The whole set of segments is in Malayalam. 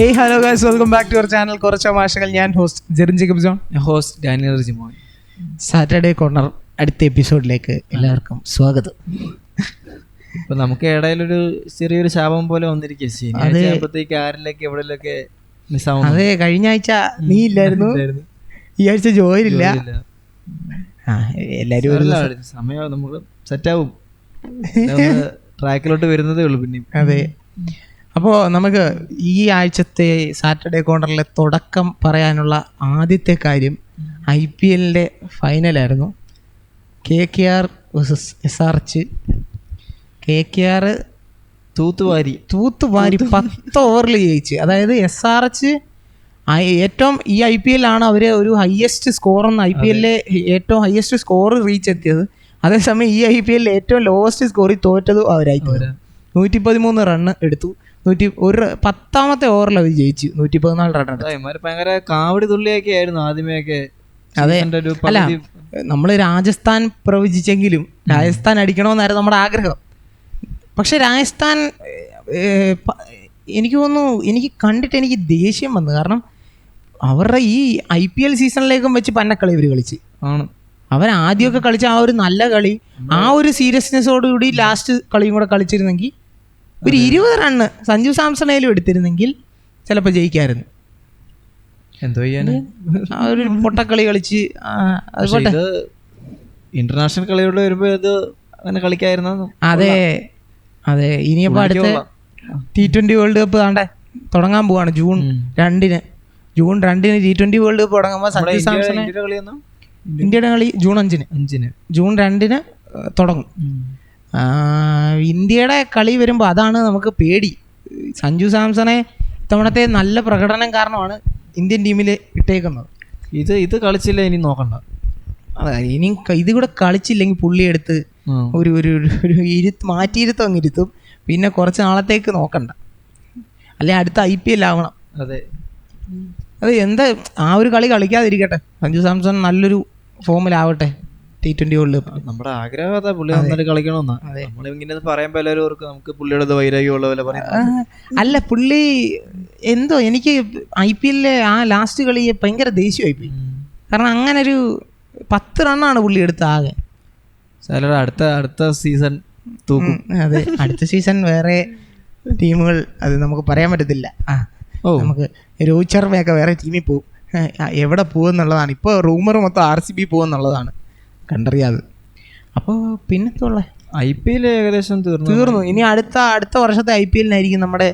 Hey hello guys, welcome back to our channel കുറച്ച് തമാശകൾ. ഞാൻ host Jerin Jacob John, host Daniel Rijimon. Saturday corner അടുത്ത എപ്പിസോഡിലേക്ക് എല്ലാവർക്കും സ്വാഗതം. ഇപ്പൊ നമുക്ക് ഇടയിലൊരു ചെറിയൊരു ശാപം പോലെ വന്നിരിക്കും. ആരിലേക്ക് എവിടെയൊക്കെ മിസ്സാവും. അതെ, കഴിഞ്ഞ ആഴ്ച നീ ഇല്ലായിരുന്നു, ഈ ആഴ്ച ജോയിലില്ല. എല്ലാരും സമയം നമുക്ക് സെറ്റാവും, ട്രാക്കിലോട്ട് വരുന്നതേ ഉള്ളൂ. പിന്നെ അതെ, അപ്പോൾ നമുക്ക് ഈ ആഴ്ചത്തെ സാറ്റർഡേ കോർണറിലെ തുടക്കം പറയാനുള്ള ആദ്യത്തെ കാര്യം IPL-ന്റെ ഫൈനലായിരുന്നു. KKR vs SRH. KKR തൂത്തുവാരി 10 ഓവറിൽ ജയിച്ച്. അതായത് SRH ഏറ്റവും ഈ IPL ആണ് അവർ ഒരു ഹയസ്റ്റ് സ്കോർ എന്ന് IPL-ലെ ഏറ്റവും ഹയസ്റ്റ് സ്കോർ റീച്ച് എത്തിയത്. അതേസമയം ഈ IPL-ലെ ഏറ്റവും ലോവസ്റ്റ് സ്കോറിൽ തോറ്റതും അവരായി. 113 റണ്ണ് എടുത്തു. 10ാമത്തെ ഓവറിൽ അവർ ജയിച്ചു 114 റൺ എടുത്തു. ഭയങ്കര കാവടി തുള്ളിയൊക്കെ ആയിരുന്നു ആദ്യമേയൊക്കെ. അതെ, അല്ല നമ്മൾ രാജസ്ഥാൻ പ്രവചിച്ചെങ്കിലും രാജസ്ഥാൻ അടിക്കണമെന്നായിരുന്നു നമ്മുടെ ആഗ്രഹം. പക്ഷെ രാജസ്ഥാൻ എനിക്ക് തോന്നുന്നു, എനിക്ക് കണ്ടിട്ട് എനിക്ക് ദേഷ്യം വന്നു. കാരണം അവരുടെ ഈ IPL സീസണിലേക്കും വെച്ച് പന്നക്കളി ഇവർ കളിച്ച് ആണ്. അവൻ ആദ്യമൊക്കെ കളിച്ച ആ ഒരു നല്ല കളി, ആ ഒരു സീരിയസ്നെസ്സോടുകൂടി ലാസ്റ്റ് കളിയും കൂടെ കളിച്ചിരുന്നെങ്കിൽ ഒരു 20 റണ്ണ് സഞ്ജു സാംസണേലും എടുത്തിരുന്നെങ്കിൽ ചിലപ്പോൾ ജയിക്കായിരുന്നു. എന്തോ ചെയ്യാന്, ആ ഒരു പൊട്ടക്കളി കളിച്ച്. അതുപോലെ ഇന്റർനാഷണൽ കളിയോട് വരുമ്പോ ഇത് അങ്ങനെ കളിക്കായിരുന്നു. അതെ അതെ, ഇനിയിപ്പോൾ അടുത്ത T20 വേൾഡ് കപ്പ് താണ്ടെ തുടങ്ങാൻ പോവാണ് ജൂൺ 2-ന്. ജൂൺ 2-ന് T20 വേൾഡ് കപ്പ് തുടങ്ങുമ്പോൾ സഞ്ജു സാംസൺ ഇന്ത്യയുടെ കളി ജൂൺ 5-ന് ജൂൺ 2-ന് തുടങ്ങും. ഇന്ത്യയുടെ കളി വരുമ്പോൾ അതാണ് നമുക്ക് പേടി. സഞ്ജു സാംസണെ ഇത്തവണത്തെ നല്ല പ്രകടനം കാരണമാണ് ഇന്ത്യൻ ടീമിൽ ഇട്ടേക്കുന്നത്. ഇത് കളിച്ചില്ല, ഇനി നോക്കണ്ട. അതെ, ഇനി ഇത് കൂടെ കളിച്ചില്ലെങ്കിൽ പുള്ളി എടുത്ത് ഒരു മാറ്റിയിരുത്തും, അങ്ങ് ഇരുത്തും. പിന്നെ കുറച്ച് നാളത്തേക്ക് നോക്കണ്ട, അല്ലെ അടുത്ത IPL ആവണം. അതെ, അത് എന്താ ആ ഒരു കളി കളിക്കാതിരിക്കട്ടെ, സഞ്ജു സാംസൺ നല്ലൊരു ഫോമിലാവട്ടെ T20 വേൾഡ് കപ്പ്. നമ്മുടെ ആഗ്രഹം അതാ, പുള്ളി നന്നായിട്ട് കളിക്കണമെന്നാ. നമ്മളിങ്ങനെ പറയുമ്പോ എല്ലാവരും ഓർക്കും നമുക്ക് പുള്ളിയുടെ വൈരാഗ്യമുള്ള പോലെ പറയാം. അല്ല, പുള്ളി എന്തോ എനിക്ക് IPL-ലെ ആ ലാസ്റ്റ് കളി ഭയങ്കര ദേഷ്യമായി പോയി. കാരണം അങ്ങനെ ഒരു 10 റണ്ണാണ് പുള്ളി എടുത്ത ആകെ. അടുത്ത സീസൺ തൂക്കും. അതെ, അടുത്ത സീസൺ വേറെ ടീമുകൾ, അത് നമുക്ക് പറയാൻ പറ്റത്തില്ല. നമുക്ക് രോഹിത് ശർമ്മയൊക്കെ വേറെ ടീമിൽ പോകും. എവിടെ പോകുമെന്നുള്ളതാണ് ഇപ്പോൾ റൂമർ, മൊത്തം RCB പോകുമെന്നുള്ളതാണ് കണ്ടറിയാതെ. അപ്പോൾ പിന്നെത്തുള്ള IPL ഏകദേശം തീർന്നു. ഇനി അടുത്ത വർഷത്തെ IPL-നായിരിക്കും നമ്മുടെ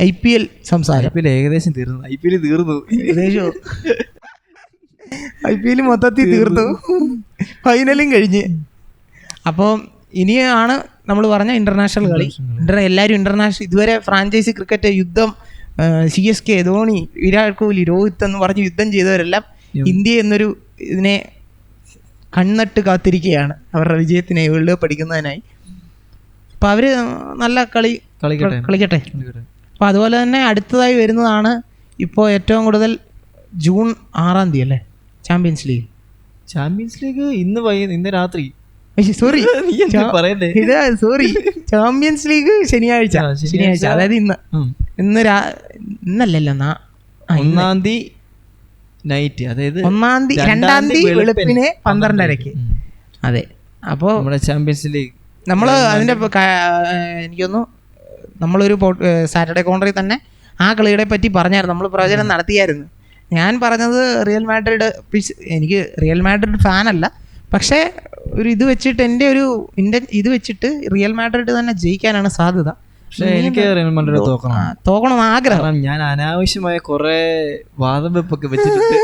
IPL സംസാരം. IPL ഏകദേശം തീർന്നു. ഏകദേശം IPL മൊത്തത്തിൽ തീർന്നു, ഫൈനലും കഴിഞ്ഞ്. അപ്പോൾ ഇനിയാണ് നമ്മൾ പറഞ്ഞ ഇന്റർനാഷണൽ കളി. എല്ലാവരും ഇന്റർനാഷണൽ, ഇതുവരെ ഫ്രാഞ്ചൈസി ക്രിക്കറ്റ് യുദ്ധം, CSK, ധോണി, വിരാട് കോഹ്ലി, രോഹിത് എന്ന് പറഞ്ഞ് യുദ്ധം ചെയ്തവരെല്ലാം ഇന്ത്യ എന്നൊരു ഇതിനെ കണ്ണട്ട് കാത്തിരിക്കുകയാണ് അവരുടെ വിജയത്തിനായി, വേൾഡ് കപ്പ് അടിക്കുന്നതിനായി. അപ്പോൾ അവർ നല്ല കളിക്കട്ടെ. അപ്പോൾ അതുപോലെ തന്നെ അടുത്തതായി വരുന്നതാണ് ഇപ്പോൾ ഏറ്റവും കൂടുതൽ ജൂൺ 6-ാം തീയതി അല്ലേ ചാമ്പ്യൻസ് ലീഗ്. ഇന്ന് രാത്രി, സോറി ചാമ്പ്യൻസ് ലീഗ് ശനിയാഴ്ച, അതായത് ഇന്നല്ലല്ലോ 1-ാം തീയതി നൈറ്റ്, അതായത് 1-ാം തീയതി 2-ാം തീയതി വെളുപ്പിന് 12:30. അതെ, അപ്പോൾ നമ്മുടെ ചാമ്പ്യൻസ് ലീഗ് നമ്മൾ അതിൻ്റെ എനിക്കൊന്നു നമ്മളൊരു സാറ്റർഡേ കോർണറിൽ തന്നെ ആ കളികളെ പറ്റി പറഞ്ഞായിരുന്നു, നമ്മൾ പ്രവചനം നടത്തിയായിരുന്നു. ഞാൻ പറഞ്ഞത് റിയൽ മാഡ്രിഡ്, എനിക്ക് റിയൽ മാഡ്രിഡ് ഫാനല്ല, പക്ഷേ ഒരു ഇത് വെച്ചിട്ട് എൻ്റെ ഒരു ഇത് വെച്ചിട്ട് റിയൽ മാഡ്രിഡ് തന്നെ ജയിക്കാനാണ് സാധ്യത. പക്ഷേ എനിക്ക് റിയൽ മാഡ്രിഡ് തോക്കണം ആഗ്രഹം. ഞാൻ അനാവശ്യമായ കുറെ വാദം വെപ്പൊക്കെ വെച്ചിട്ടുണ്ട്.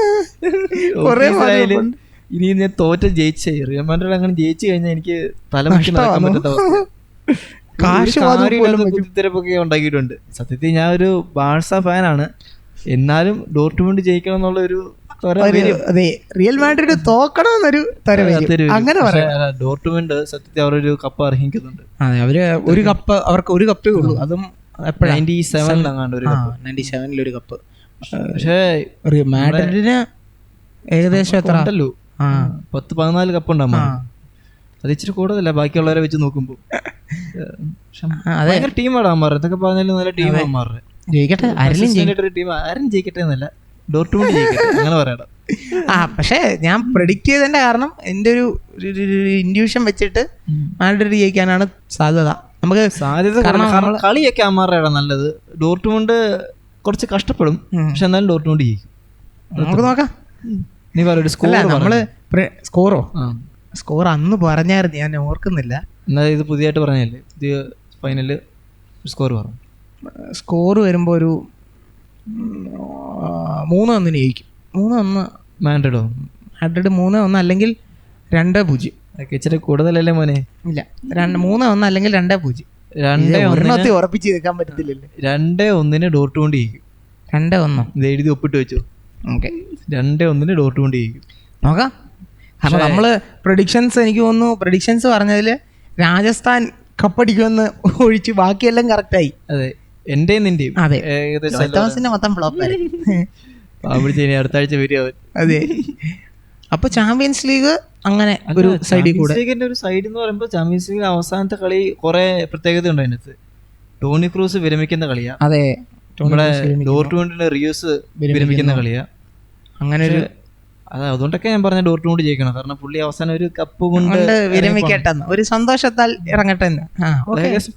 ഇനി ഞാൻ ജയിച്ചേ റിയൽ മാഡ്രിഡ് അങ്ങനെ ജയിച്ചു കഴിഞ്ഞാൽ എനിക്ക് തലമുക്കി നടക്കാൻ പറ്റാത്ത കുത്തിത്തിരപ്പൊക്കെ ഉണ്ടാക്കിയിട്ടുണ്ട്. സത്യത്തിൽ ഞാൻ ഒരു ബാഴ്സ ഫാനാണ്, എന്നാലും ഡോർട്ട്മുണ്ട് ജയിക്കണം എന്നുള്ള ഒരു റിയൽ മാഡ്രിഡ് തോക്കണമെന്നൊരു അങ്ങനെ ഡോർട്ട്മുണ്ട് സത്യത്തിൽ അവരൊരു കപ്പ് അർഹിക്കുന്നുണ്ട്. അതെ, അവർക്ക് ഒരു കപ്പേ ഉള്ളൂ, അതും 97 ഒരു കപ്പ്. പക്ഷേ മാഡ്രിഡിന് ഏകദേശം എത്ര ഉണ്ടല്ലോ, 10-14 കപ്പ് ഉണ്ടാകും. അത് ഇച്ചിരി കൂടുതലല്ല ബാക്കിയുള്ളവരെ വെച്ച് നോക്കുമ്പോൾ. ഭയങ്കര ടീമാടാ മാറുന്നത്, ഇതൊക്കെ പറഞ്ഞാലും നല്ല ടീമാണ് മാറുന്നത്. ജയിക്കട്ടെ, ആരെങ്കിലും ഒരു ടീം ആരും ജയിക്കട്ടെ എന്നല്ല, ഡോർട്ട്മുണ്ട് ജയിക്കട്ടെ അങ്ങനെ പറയണം. പക്ഷേ ഞാൻ പ്രെഡിക്റ്റ് ചെയ്തതിന്റെ കാരണം എൻ്റെ ഒരു ഇൻഡ്യൂഷൻ വെച്ചിട്ട് മാഡ്രിഡ് ജയിക്കാനാണ് സാധ്യത. നമുക്ക് സാധ്യത കാരണം കളിയൊക്കെ അമ്മാരുടെ നല്ലത്. ഡോർട്ട്മുണ്ട് കുറച്ച് കഷ്ടപ്പെടും, പക്ഷെ എന്നാലും ഡോർട്ട്മുണ്ട് ജയിക്കും. നമുക്ക് നോക്കാം. നീ പറയൊരു സ്കോർ. നമ്മള് സ്കോർ അന്ന് പറഞ്ഞായിരുന്നു, ഞാൻ ഓർക്കുന്നില്ല. എന്നാ ഇത് പുതിയതായിട്ട് പറഞ്ഞല്ലേ, പുതിയ ഫൈനല് സ്കോർ പറഞ്ഞു. സ്കോർ വരുമ്പോൾ ഒരു 3-1 ജയിക്കും. 3-1 മാഡ്രിഡോ? മാഡ്രിഡ് 3-1 അല്ലെങ്കിൽ 2-0. ഇച്ചിരി കൂടുതലല്ലേ മോനെ? ഇല്ല, 3-1 അല്ലെങ്കിൽ 2-0. 2-1 ഉറപ്പിച്ച് നിൽക്കാൻ പറ്റത്തില്ലല്ലോ. 2-1 ഡോർട്ട്മുണ്ട് ജയിക്കും. 2-1 ഇത് എഴുതി ഒപ്പിട്ട് വെച്ചു. ഓക്കെ, 2-1 ഡോർട്ട്മുണ്ട് ജയിക്കും. നോക്കാം. കാരണം നമ്മള് പ്രഡിക്ഷൻസ്, എനിക്ക് തോന്നുന്നു പ്രഡിക്ഷൻസ് പറഞ്ഞതിൽ രാജസ്ഥാൻ കപ്പടിക്കുമെന്ന് ഒഴിച്ച് ബാക്കിയെല്ലാം കറക്റ്റായി. അതെ, എന്റെയും നിന്റെയും. അതെ, തോമസിന്റെ മൊത്തം ഫ്ലോപ്പ് അടുത്ത ആഴ്ച വരിക. അതെ, അപ്പൊ ചാമ്പ്യൻസ് ലീഗ് അങ്ങനെ ഒരു സൈഡിൽ കൂടെ. ഒരു സൈഡ് എന്ന് പറയുമ്പോൾ ചാമ്പ്യൻസ് ലീഗ് അവസാനത്തെ കളി കുറെ പ്രത്യേകത ഉണ്ട് അതിനകത്ത്. ടോണി ക്രൂസ് വിരമിക്കുന്ന കളിയാ. അതെ, നമ്മുടെ ഡോർട്ട്മുണ്ടിന്റെ റിയൂസ് വിരമിക്കുന്ന കളിയാ. അങ്ങനെ ഒരു അതുകൊണ്ടൊക്കെ ഞാൻ പറഞ്ഞ ഡോർട്ട്മുണ്ട് ജയിക്കണം. കാരണം പുള്ളി അവസാനം ഒരു കപ്പ് കൊണ്ട് വിരമിക്കട്ടെ, ഒരു സന്തോഷത്താൽ ഇറങ്ങട്ടെ.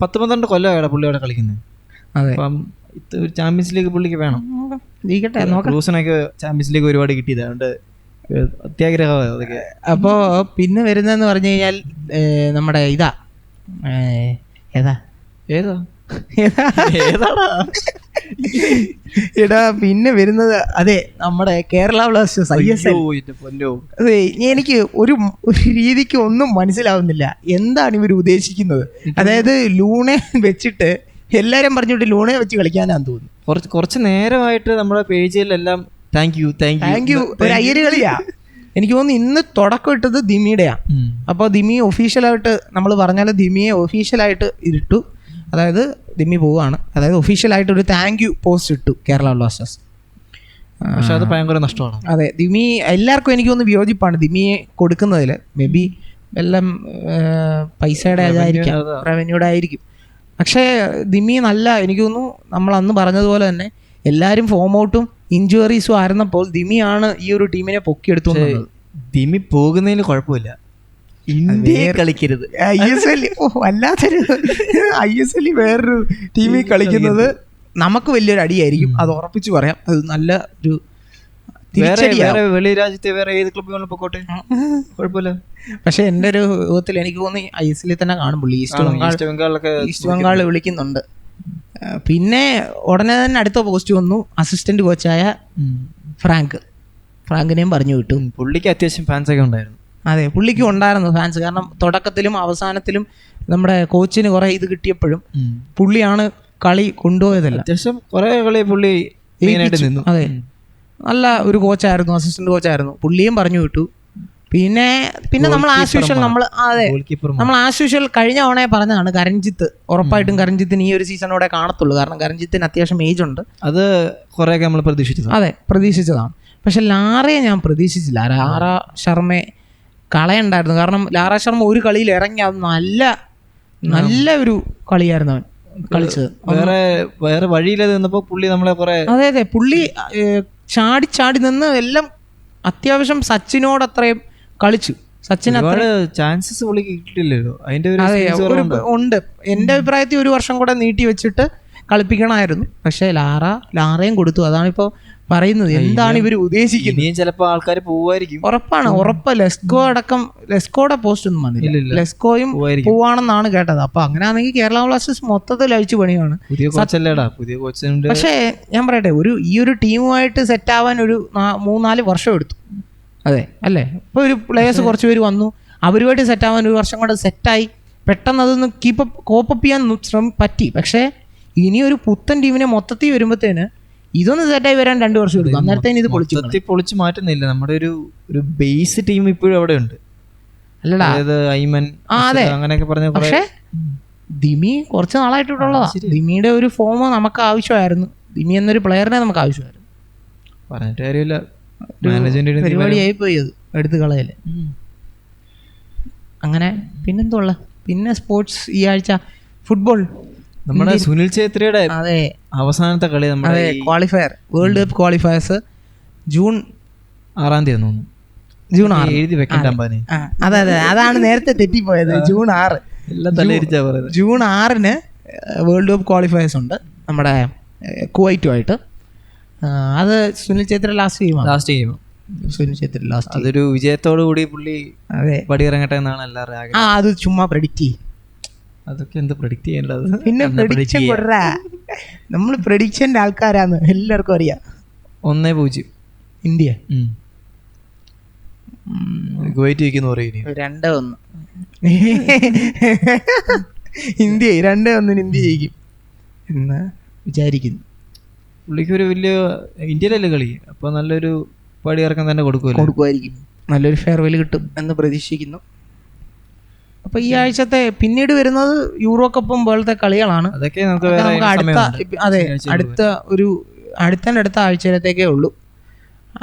10-12 കൊല്ലമാണ് പുള്ളി അവിടെ കളിക്കുന്നത്. അപ്പം ഒരു ചാമ്പ്യൻസ് ലീഗ് പുള്ളിക്ക് വേണം. ക്രൂസിനൊക്കെ ചാമ്പ്യൻസ് ലീഗ് ഒരുപാട് കിട്ടിയത്, അതുകൊണ്ട് അത്യാഗ്രഹമാണ് അതൊക്കെ. അപ്പോ പിന്നെ വരുന്നതെന്ന് പറഞ്ഞു കഴിഞ്ഞാൽ നമ്മുടെ പിന്നെ വരുന്നത് അതെ നമ്മുടെ കേരള ബ്ലാസ്റ്റേഴ്സ് ISL. അതെ, എനിക്ക് ഒരു രീതിക്ക് ഒന്നും മനസ്സിലാവുന്നില്ല എന്താണ് ഇവർ ഉദ്ദേശിക്കുന്നത്. അതായത് ലൂണെ വെച്ചിട്ട് എല്ലാരും പറഞ്ഞിട്ട് ലൂണെ വെച്ച് കളിക്കാനാന്ന് തോന്നുന്നു. കുറച്ച് നേരമായിട്ട് നമ്മുടെ പേജിലെല്ലാം താങ്ക് യു ഒരു അയ്യര് കളിയാ. എനിക്ക് തോന്നുന്നു ഇന്ന് തുടക്കം ഇട്ടത് ദിമിയുടെയാ. അപ്പോൾ ദിമി ഒഫീഷ്യലായിട്ട് നമ്മൾ പറഞ്ഞാൽ ദിമിയെ ഒഫീഷ്യലായിട്ട് ഇട്ടു. അതായത് ദിമ്മി പോവുകയാണ്. അതായത് ഒഫീഷ്യലായിട്ട് ഒരു താങ്ക് യു പോസ്റ്റ് ഇട്ടു കേരള ബ്ലാസ്റ്റേഴ്സ്. പക്ഷെ അത് ഭയങ്കര നഷ്ടമാണ്. അതെ, ദിമി എല്ലാവർക്കും എനിക്ക് തോന്നുന്നു വിയോജിപ്പാണ് ദിമിയെ കൊടുക്കുന്നതിൽ. മേ ബി എല്ലാം പൈസയുടെ അതായിരിക്കും, റവന്യൂടെ ആയിരിക്കും. പക്ഷേ ദിമി നല്ല, എനിക്ക് തോന്നുന്നു നമ്മൾ അന്ന് പറഞ്ഞതുപോലെ തന്നെ എല്ലാവരും ഫോം ഔട്ടും ഇഞ്ചുറീസും ആയിരുന്നപ്പോൾ ദിമിയാണ് ഈ ഒരു ടീമിനെ പൊക്കിയെടുത്തു. ദിമി പോകുന്നതിന് കുഴപ്പമില്ല, ഇന്ത്യയിൽ കളിക്കരുത്. ISL വല്ലാത്തൊരു ISL വേറൊരു ടീമിൽ കളിക്കുന്നത് നമുക്ക് വലിയൊരു അടിയായിരിക്കും, അത് ഉറപ്പിച്ച് പറയാം. അത് നല്ല ഒരു വെളി രാജ്യത്തെ വേറെ ഏത് ക്ലബ്ബുകളിൽ പോട്ടെ കുഴപ്പമില്ല. പക്ഷെ എൻ്റെ ഒരു ഊഹത്തിൽ എനിക്ക് തോന്നി ISL തന്നെ കാണും പുള്ളി. ഈസ്റ്റ് ബംഗാൾ വിളിക്കുന്നുണ്ട്. പിന്നെ ഉടനെ തന്നെ അടുത്ത പോസ്റ്റ് വന്നു, അസിസ്റ്റന്റ് കോച്ചായ ഫ്രാങ്കിനെയും പറഞ്ഞു വിട്ടു. പുള്ളിക്ക് അത്യാവശ്യം ഫാൻസ് ഒക്കെ ഉണ്ടായിരുന്നു. അതെ, പുള്ളിക്കും ഉണ്ടായിരുന്നു ഫാൻസ്. കാരണം തുടക്കത്തിലും അവസാനത്തിലും നമ്മുടെ കോച്ചിന് കുറെ ഇത് കിട്ടിയപ്പോഴും പുള്ളിയാണ് കളി കൊണ്ടുപോയതല്ല. അത്യാവശ്യം കുറെ കളി പുള്ളി നിന്നു. അതെ, നല്ല ഒരു കോച്ചായിരുന്നു, അസിസ്റ്റന്റ് കോച്ചായിരുന്നു. പുള്ളിയും പറഞ്ഞു വിട്ടു. പിന്നെ നമ്മൾ ആസ് യൂഷ്വൽ നമ്മൾ ആസ് യൂഷ്വൽ കഴിഞ്ഞ തവണയെ പറഞ്ഞതാണ് കരൺജിത്ത്. ഉറപ്പായിട്ടും കരൺജിത്തിന് ഈ ഒരു സീസണോടെ കാണത്തുള്ളൂ. കാരണം കരൺജിത്തിന് അത്യാവശ്യം ഏജ് ഉണ്ട്. അത് കുറേയൊക്കെ നമ്മൾ പ്രതീക്ഷിച്ചത്. അതെ, പ്രതീക്ഷിച്ചതാണ്. പക്ഷെ ലാറയെ ഞാൻ പ്രതീക്ഷിച്ചില്ല. ലാറ ശർമ്മയെ കളയുണ്ടായിരുന്നു. കാരണം ലാറ ശർമ്മ ഒരു കളിയിൽ ഇറങ്ങി അത് നല്ല ഒരു കളിയായിരുന്നു അവൻ കളിച്ചത്. വേറെ വഴിയില്ലാതെ നിന്നപ്പോൾ പുള്ളി നമ്മളെ കുറെ അതെ പുള്ളി ചാടി നിന്ന് എല്ലാം അത്യാവശ്യം സച്ചിനോട് അത്രയും കളിച്ചു. സച്ചിൻ ചാൻസസ് പുള്ളിക്ക് കിട്ടില്ലല്ലോ. അതിന്റെ ഉണ്ട്. എൻ്റെ അഭിപ്രായത്തിൽ ഒരു വർഷം കൂടെ നീട്ടി വെച്ചിട്ട് കളിപ്പിക്കണമായിരുന്നു. പക്ഷെ ലാറയും കൊടുത്തു. അതാണിപ്പോ പറയുന്നത്. എന്താണ് ഇവർ ഉദ്ദേശിക്കുന്നത്? ചിലപ്പോൾ ആൾക്കാർ പോവായിരിക്കും. ഉറപ്പ് ലെസ്കോയുടെ പോസ്റ്റ് ഒന്നും വന്നില്ല. ലെസ്കോയും പോവാണെന്നാണ് കേട്ടത്. അപ്പൊ അങ്ങനെയാണെങ്കിൽ കേരള ബ്ലാസ്റ്റേഴ്സ് മൊത്തത്തിൽ അഴിച്ചു പണിയാണ്. പക്ഷേ ഞാൻ പറയട്ടെ, ഈ ഒരു ടീമുമായിട്ട് സെറ്റ് ആവാൻ ഒരു 3-4 വർഷം എടുത്തു. അതെ അല്ലേ? ഇപ്പൊ ഒരു പ്ലേയേഴ്സ് കുറച്ച് പേര് വന്നു, അവരുമായിട്ട് സെറ്റ് ആവാൻ ഒരു വർഷം കൊണ്ട് സെറ്റായി. പെട്ടെന്ന് അതൊന്ന് കോപ്പപ്പ് ചെയ്യാൻ പറ്റി. പക്ഷേ ഇനി ഒരു പുത്തൻ ടീമിനെ മൊത്തത്തിൽ വരുമ്പോഴത്തേന് ഇതൊന്ന് സെറ്റായി വരാൻ 2 വർഷം എടുക്കും. അന്നേരത്തേന് ഇത് പൊളിച്ച് മാറ്റുന്നില്ല. നമ്മുടെ ഒരു ബേസ് ടീം ഇപ്പോഴും അവിടെ ഉണ്ട്. അല്ലടാ, ഐമൻ അങ്ങനെയൊക്കെ പറഞ്ഞ. പക്ഷേ ദിമി കുറച്ച് നാളായിട്ടുള്ളതാ. ദിമിയുടെ ഒരു ഫോം നമുക്ക് ആവശ്യമായിരുന്നു. ദിമി എന്നൊരു പ്ലെയറിനെ നമുക്ക് ആവശ്യമായിരുന്നു. പറഞ്ഞിട്ട് കാര്യമില്ല, പരിപാടിയായി പോയി അത് എടുത്ത് കളയല്ലേ. അങ്ങനെ പിന്നെന്തുള്ള പിന്നെ സ്പോർട്സ് ഈ ആഴ്ച ഫുട്ബോൾ നമ്മുടെ സുനിൽ ഛേത്രിയുടെ അതെ അവസാനത്തെ കളി നമ്മുടെ qualifier world cup qualifiers June 6 തോന്നുന്നു. ജൂൺ 6 എഴുതി വെക്കണ്ട അമ്പാനെ. അതെ അതെ, അതാണ് നേരത്തെ തെറ്റിപ്പോയത്. ജൂൺ 6 എല്ലാം തലയിരിച്ചാ പറയുന്നത്. ജൂൺ 6 വേൾഡ് കപ്പ് ക്വാളിഫയേഴ്സ് ഉണ്ട് നമ്മുടെ കുവൈറ്റുമായിട്ട്. അത് Sunil Chhetri last game. Sunil Chhetri last. അതൊരു വിജയത്തോടു കൂടി പുള്ളി അതെ പടിയിറങ്ങട്ടെ എന്നാണ് എല്ലാവരും ആഗ്രഹം. അത് ചുമ്മാ പ്രെഡിക്റ്റ് ചെയ്യും. അതൊക്കെ എന്ത് പ്രെഡിക്റ്റ് ചെയ്യേണ്ടത്? പിന്നെ പ്രഡിക്ഷൻ കൊടുറാ, നമ്മൾ പ്രഡിക്ഷന്റെ ആൾക്കാരാന്ന് എല്ലാവർക്കും അറിയാം. 1-0 ഇന്ത്യ. കുവൈറ്റ് ജയിക്കുന്നു പറയും. 2-1 ഇന്ത്യ 2-1 ഇന്ത്യ ജയിക്കും എന്ന് വിചാരിക്കുന്നു. പുള്ളിക്ക് ഒരു വലിയ ഇന്ത്യയിലല്ലേ കളി, അപ്പൊ നല്ലൊരു പടിയിറക്കം തന്നെ കൊടുക്കുമായിരിക്കും. നല്ലൊരു ഫെയർവെൽ കിട്ടും എന്ന് പ്രതീക്ഷിക്കുന്നു. അപ്പൊ ഈ ആഴ്ചത്തെ പിന്നീട് വരുന്നത് യൂറോ കപ്പും പോലത്തെ കളികളാണ്. അതൊക്കെ നമുക്ക് അടുത്ത ആഴ്ചയിലത്തേക്കേ ഉള്ളൂ.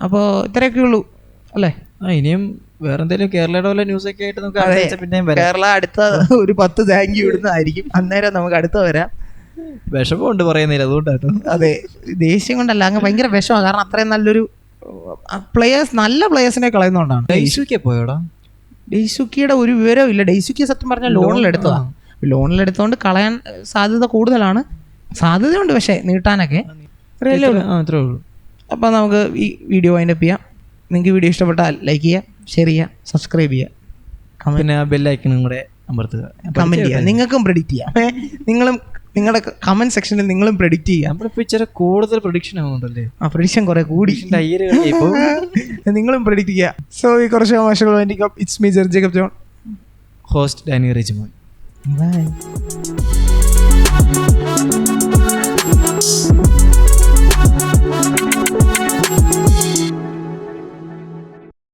അപ്പോൾ ഇത്രയൊക്കെ ഉള്ളൂ അല്ലേ? ഇനിയും വേറെ എന്തെങ്കിലും കേരളയുടെ പോലെ ന്യൂസ് ഒക്കെ ആയിട്ട് നമുക്ക് പിന്നെ കേരള അടുത്ത ഒരു 10 താങ്ക് യു ഇടുന്നതായിരിക്കും. അന്നേരം നമുക്ക് അടുത്ത വരാം. വിഷമമുണ്ട് പറയുന്നില്ല, അതുകൊണ്ടാട്ടോ. അതെ, ദേഷ്യം കൊണ്ടല്ല, അങ്ങ് ഭയങ്കര വിഷമാണ്. കാരണം അത്രയും നല്ലൊരു നല്ല പ്ലേയേഴ്സിനെ കളയുന്നതുകൊണ്ടാണ്. ഡെയ്സുക്കി പോയോടാ? ഡെയ്സുക്കിയുടെ ഒരു വിവരവും ഇല്ല. ഡെയ്സുക്കി സത്യം പറഞ്ഞാൽ ലോണിലെടുത്തതാണ്. ലോണിലെടുത്തോണ്ട് കളയാൻ സാധ്യത കൂടുതലാണ്. സാധ്യതയുണ്ട് പക്ഷേ നീട്ടാനൊക്കെ. അത്രേ ഉള്ളൂ. അപ്പോൾ നമുക്ക് ഈ വീഡിയോ വൈൻഡപ്പ് ചെയ്യാം. നിങ്ങൾക്ക് വീഡിയോ ഇഷ്ടപ്പെട്ടാൽ ലൈക്ക് ചെയ്യുക, ഷെയർ ചെയ്യുക, സബ്സ്ക്രൈബ് ചെയ്യുക, പിന്നെ ബെല്ലൈക്കണും കൂടെ അമർത്തുക, കമൻറ്റ് ചെയ്യുക. നിങ്ങൾക്കും പ്രെഡിക്റ്റ് ചെയ്യാം. നിങ്ങളും നിങ്ങളുടെ കമന്റ് സെക്ഷനിൽ നിങ്ങളും പ്രെഡിക്റ്റ് ചെയ്യാം. നമ്മളിപ്പോൾ കൂടുതൽ പ്രഡിക്ഷൻ ആവുന്നുണ്ടല്ലേ? പ്രഡിക്ഷൻ കുറെ കൂടി. നിങ്ങളും പ്രെഡിക്റ്റ് ചെയ്യുക. സോ ഈ കുറച്ച് തമാശകൾ വേണ്ടി ഇറ്റ്സ് മീ ജെർജി കപ്പ് ജോൺ, ഹോസ്റ്റ് ഡാനി റിജ്മോൻ. ബൈ.